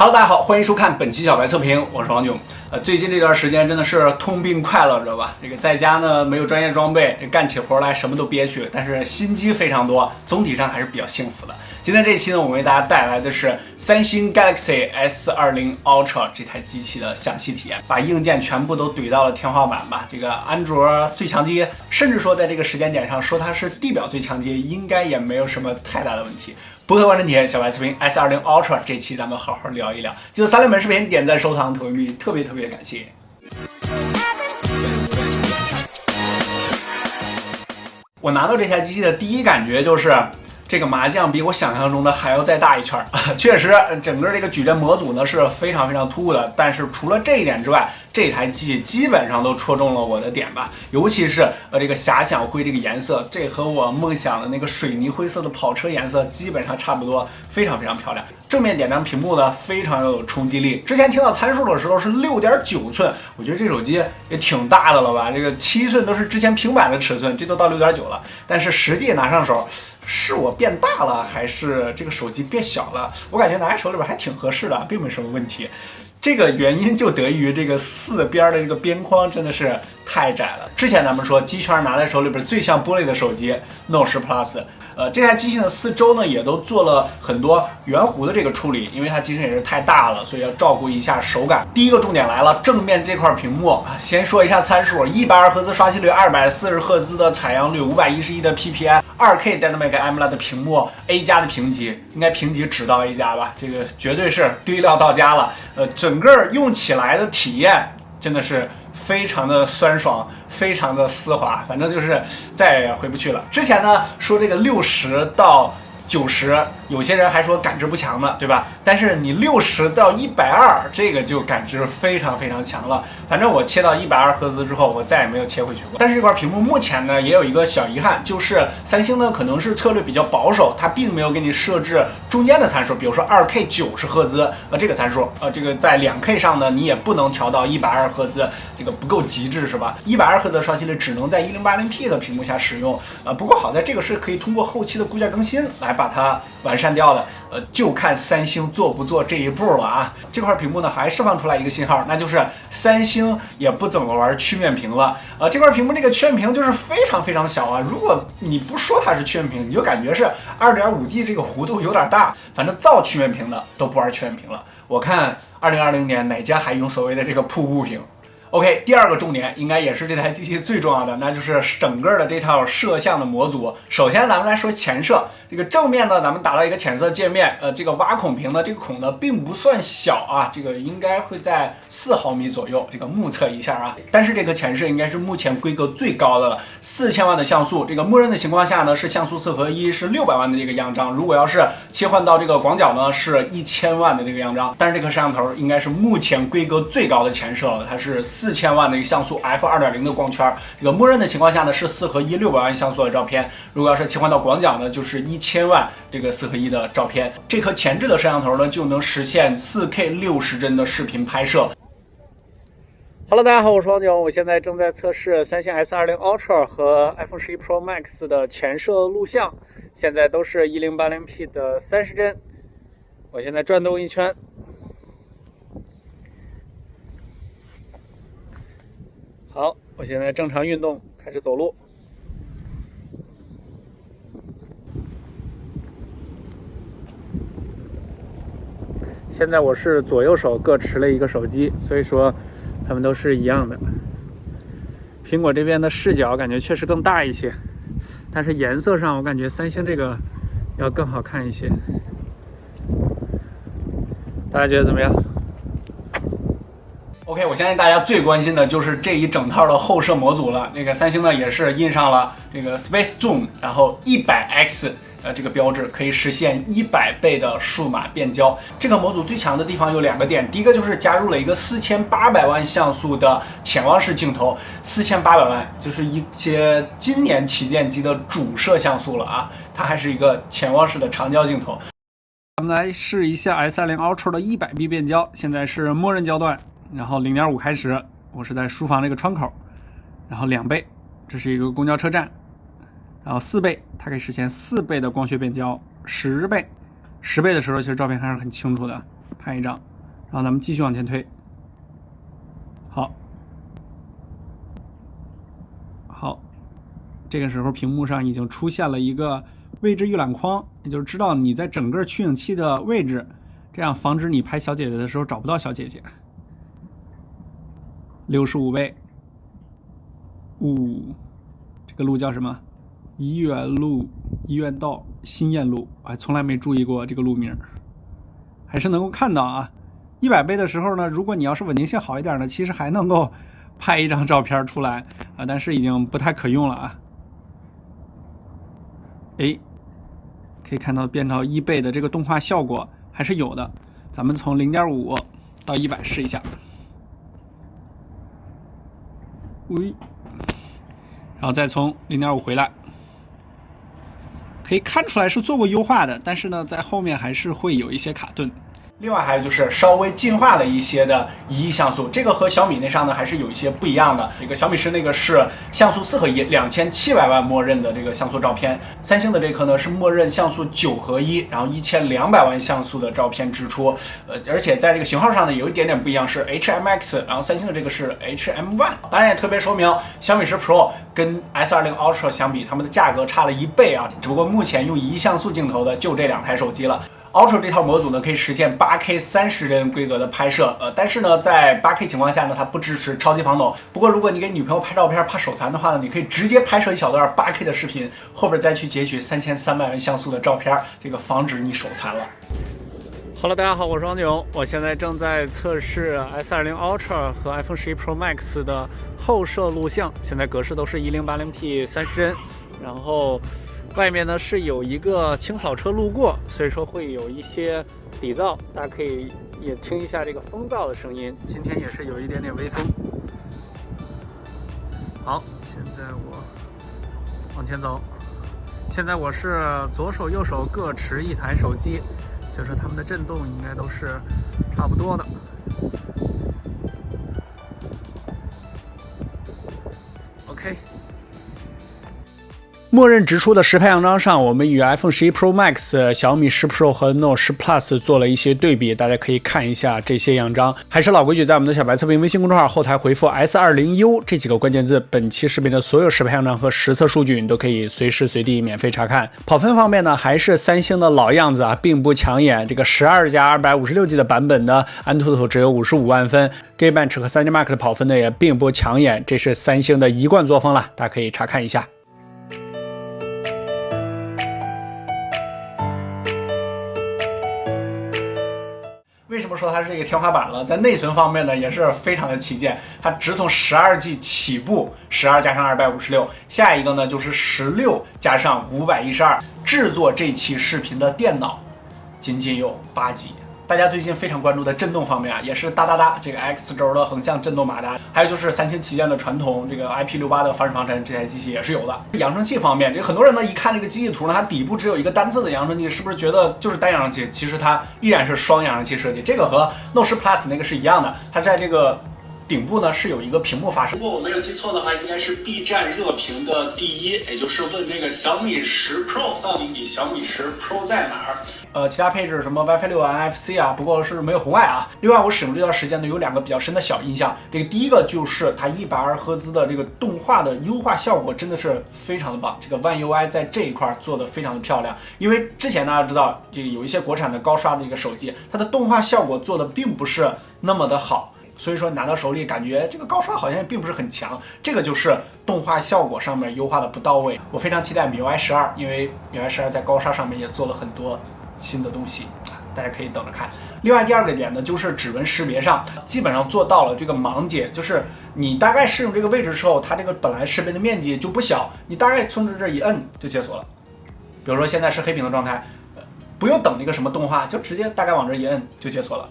Hello， 大家好，欢迎收看本期小白测评，我是王炯。最近这段时间真的是痛并快乐，知道吧？这个在家呢没有专业装备，干起活来什么都憋屈，但是心机非常多，总体上还是比较幸福的。今天这期呢，我为大家带来的是三星 Galaxy S20 Ultra 这台机器的详细体验，把硬件全部都怼到了天花板吧。这个安卓最强机，甚至说在这个时间点上说它是地表最强机，应该也没有什么太大的问题。不特完整体验，小白测评 S20 Ultra 这期咱们好好聊一聊。记得3连本视频点赞收藏投币，特别感谢。我拿到这台机器的第一感觉就是，这个麻将比我想象中的还要再大一圈。确实，整个这个矩阵模组呢是非常突兀的，但是除了这一点之外，这台机器基本上都戳中了我的点吧。尤其是这个遐想灰这个颜色，这和我梦想的那个水泥灰色的跑车颜色基本上差不多，非常漂亮。正面点亮屏幕呢非常有冲击力。之前听到参数的时候是6.9寸，我觉得这手机也挺大的了吧？这个7寸都是之前平板的尺寸，这都到6.9了。但是实际拿上手，是我变大了，还是这个手机变小了？我感觉拿在手里边还挺合适的，并没什么问题。这个原因就得益于这个4边的这个边框真的是太窄了。之前咱们说机圈拿在手里边最像玻璃的手机 Note 10 Plus。这台机器的四周呢也都做了很多圆弧的这个处理，因为它机身也是太大了，所以要照顾一下手感。第一个重点来了，正面这块屏幕，先说一下参数：120赫兹刷新率，240赫兹的采样率，511的 PPI，2K Dynamic AMOLED 的屏幕 ，A+ 的评级，应该评级只到 A+ 吧？这个绝对是堆料到家了。整个用起来的体验真的是非常的酸爽，非常的丝滑，反正就是再也回不去了。之前呢说这个60到90，有些人还说感知不强呢，对吧？但是你60到120，这个就感知非常强了。反正我切到120赫兹之后，我再也没有切回去过。但是这块屏幕目前呢也有一个小遗憾，就是三星呢可能是策略比较保守，它并没有给你设置中间的参数，比如说2K 90赫兹，这个参数，这个在2K 上呢你也不能调到120赫兹，这个不够极致是吧？120赫兹的刷新率只能在 1080P 的屏幕下使用。不过好在这个是可以通过后期的固件更新来把它完善掉的。就看三星做不做这一步了啊！这块屏幕呢还释放出来一个信号，那就是三星也不怎么玩曲面屏了。这块屏幕这个曲面屏就是非常小啊！如果你不说它是曲面屏，你就感觉是 2.5D 这个弧度有点大。反正造曲面屏的都不玩曲面屏了。我看2020年哪家还用所谓的这个瀑布屏？OK， 第二个重点应该也是这台机器最重要的，那就是整个的这套摄像的模组。首先咱们来说前摄，这个正面呢咱们打到一个浅色界面，这个挖孔屏呢这个孔呢并不算小啊，这个应该会在4毫米左右，这个目测一下啊。但是这个前摄应该是目前规格最高的了，4000万的像素，这个默认的情况下呢是像素4合一，是600万的这个样张，如果要是切换到这个广角呢是1000万的这个样张。但是这颗摄像头应该是目前规格最高的前摄了，它是4000万的一个像素 f2.0 的光圈，这个默认的情况下呢是4合一600万像素的照片，如果要是切换到广角呢就是1000万这个4合一的照片。这颗前置的摄像头呢就能实现 4K 60帧的视频拍摄。Hello， 大家好，我是王炯，我现在正在测试三星 S20 Ultra 和 iPhone 11 Pro Max 的前摄录像，现在都是 1080P 的30帧。我现在转动一圈。好，我现在正常运动，开始走路。现在我是左右手各持了一个手机，所以说它们都是一样的。苹果这边的视角感觉确实更大一些，但是颜色上我感觉三星这个要更好看一些。大家觉得怎么样？OK， 我相信大家最关心的就是这一整套的后摄模组了。那个三星呢也是印上了这个 Space Zoom， 然后 100x 这个标志，可以实现100倍的数码变焦。这个模组最强的地方有2个点，第一个就是加入了一个4800万像素的潜望式镜头，4800万就是一些今年旗舰机的主摄像素了啊，它还是一个潜望式的长焦镜头。我们来试一下 S20 Ultra 的100倍变焦，现在是默认焦段。然后 0.5 开始，我是在书房这个窗口，然后2倍，这是一个公交车站，然后4倍，它可以实现4倍的光学变焦，10倍的时候其实照片还是很清楚的，拍一张，然后咱们继续往前推。好，这个时候屏幕上已经出现了一个位置预览框，也就是知道你在整个取景器的位置，这样防止你拍小姐姐的时候找不到小姐姐。65倍，这个路叫什么？医院道新燕路，从来没注意过这个路名，还是能够看到啊。100倍的时候呢，如果你要是稳定性好一点呢，其实还能够拍一张照片出来啊，但是已经不太可用了啊。可以看到变到1倍的这个动画效果还是有的。咱们从0.5到100试一下。然后再从0.5回来，可以看出来是做过优化的，但是呢，在后面还是会有一些卡顿。另外还有就是稍微进化了一些的1亿像素，这个和小米那上呢还是有一些不一样的。这个小米十那个是像素4合1，2700万默认的这个像素照片，三星的这颗呢是默认像素9合1，然后1200万像素的照片支出。而且在这个型号上呢有一点点不一样，是 HMX， 然后三星的这个是 HM1。当然也特别说明小米10 Pro 跟 S20 Ultra 相比，它们的价格差了1倍啊，只不过目前用1亿像素镜头的就这2台手机了。Ultra 这套模组呢，可以实现8K 30帧规格的拍摄，但是呢，在8K 情况下呢，它不支持超级防抖。不过，如果你给女朋友拍照片怕手残的话呢，你可以直接拍摄一小段8K 的视频，后边再去截取3300万像素的照片，这个防止你手残了。Hello， 大家好，我是王炯，我现在正在测试 S20 Ultra 和 iPhone 11 Pro Max 的后摄录像，现在格式都是 1080p 30帧，然后外面呢是有一个清扫车路过，所以说会有一些底噪，大家可以也听一下这个风噪的声音。今天也是有一点点微风。好，现在我往前走。现在我是左手右手各持一台手机，所以说它们的震动应该都是差不多的。OK。默认直出的实拍样张上，我们与 iPhone 11 Pro Max、小米10 Pro 和 Note 10 Plus 做了一些对比，大家可以看一下这些样张。还是老规矩，在我们的小白测评微信公众号后台回复 S20U 这几个关键字，本期视频的所有实拍样张和实测数据你都可以随时随地免费查看。跑分方面呢，还是三星的老样子啊，并不抢眼。这个12加 256G 的版本的Antutu 只有55万分 ，Geekbench 和3D Mark 的跑分呢也并不抢眼，这是三星的一贯作风了，大家可以查看一下。为什么说它是这个天花板了？在内存方面呢，也是非常的旗舰，它只从12G 起步，12加上256，下一个呢就是16加上512。制作这期视频的电脑仅仅有8G。大家最近非常关注的震动方面啊，也是哒哒哒这个 X 轴的横向震动马达，还有就是三星旗舰的传统这个 IP68的防水防尘，这台机器也是有的。扬声器方面，这个很多人呢一看这个机器图呢，它底部只有一个单次的扬声器，是不是觉得就是单扬声器？其实它依然是双扬声器设计，这个和 Note 10 Plus 那个是一样的，它在这个顶部呢是有一个屏幕发射。如果我没有记错的话，应该是 B 站热评的第1，也就是问这个小米10 Pro 到底比小米10 Pro 在哪儿？其他配置什么 WiFi 6 NFC 啊，不过是没有红外啊。另外，我使用这段时间呢，有2个比较深的小印象。这个第一个就是它120赫兹的这个动画的优化效果真的是非常的棒，这个 One UI 在这一块做的非常的漂亮。因为之前大家知道，这个有一些国产的高刷的这个手机，它的动画效果做的并不是那么的好。所以说拿到手里感觉这个高刷好像并不是很强，这个就是动画效果上面优化的不到位。我非常期待 MIUI 12，因为 MIUI 12在高刷上面也做了很多新的东西，大家可以等着看。另外第2个点呢，就是指纹识别上基本上做到了这个盲解，就是你大概适应这个位置之后，它这个本来识别的面积就不小，你大概从这一摁就解锁了。比如说现在是黑屏的状态，不用等那个什么动画，就直接大概往这一摁就解锁了。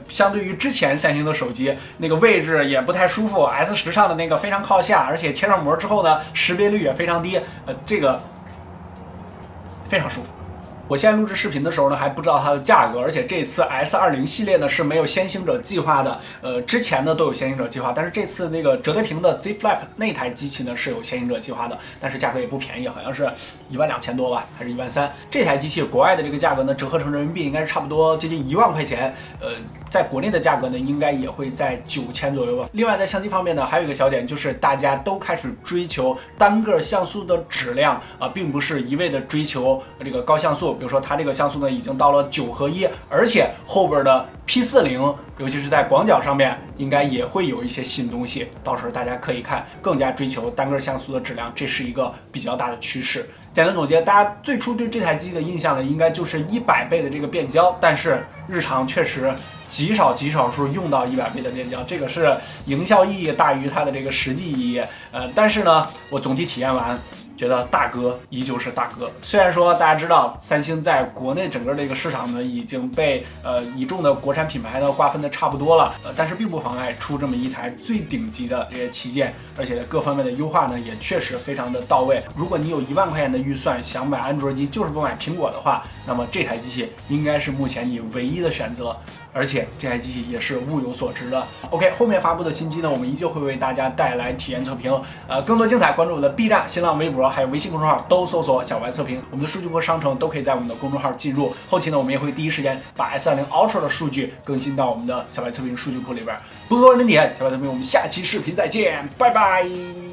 相对于之前三星的手机，那个位置也不太舒服 ，S10上的那个非常靠下，而且贴上膜之后呢，识别率也非常低，这个非常舒服。我现在录制视频的时候呢，还不知道它的价格，而且这次 S20系列呢是没有先行者计划的，之前呢都有先行者计划，但是这次那个折叠屏的 Z Flip 那台机器呢是有先行者计划的，但是价格也不便宜，好像是12000多吧，还是13000。这台机器国外的这个价格呢，折合成人民币应该是差不多接近1万块钱，在国内的价格呢应该也会在9000左右吧。另外在相机方面呢，还有一个小点就是大家都开始追求单个像素的质量并不是一味的追求这个高像素。比如说它这个像素呢已经到了9合1，而且后边的 P40，尤其是在广角上面，应该也会有一些新东西，到时候大家可以看，更加追求单个像素的质量，这是一个比较大的趋势。简单总结，大家最初对这台机的印象呢，应该就是100倍的这个变焦，但是日常确实极少数用到100倍的变焦，这个是营销意义大于它的这个实际意义。但是呢，我总体体验完，觉得大哥依旧是大哥。虽然说大家知道三星在国内整个这个市场呢已经被倚重的国产品牌呢瓜分的差不多了，但是并不妨碍出这么一台最顶级的这些旗舰，而且各方面的优化呢也确实非常的到位。如果你有1万块钱的预算想买安卓机就是不买苹果的话，那么这台机器应该是目前你唯一的选择，而且这台机器也是物有所值的。OK， 后面发布的新机呢，我们依旧会为大家带来体验测评。更多精彩，关注我的 B 站、新浪微博还有微信公众号，都搜索小白测评。我们的数据库商城都可以在我们的公众号进入。后期呢，我们也会第一时间把 S20 Ultra 的数据更新到我们的小白测评数据库里边。不错，人点小白测评，我们下期视频再见，拜拜。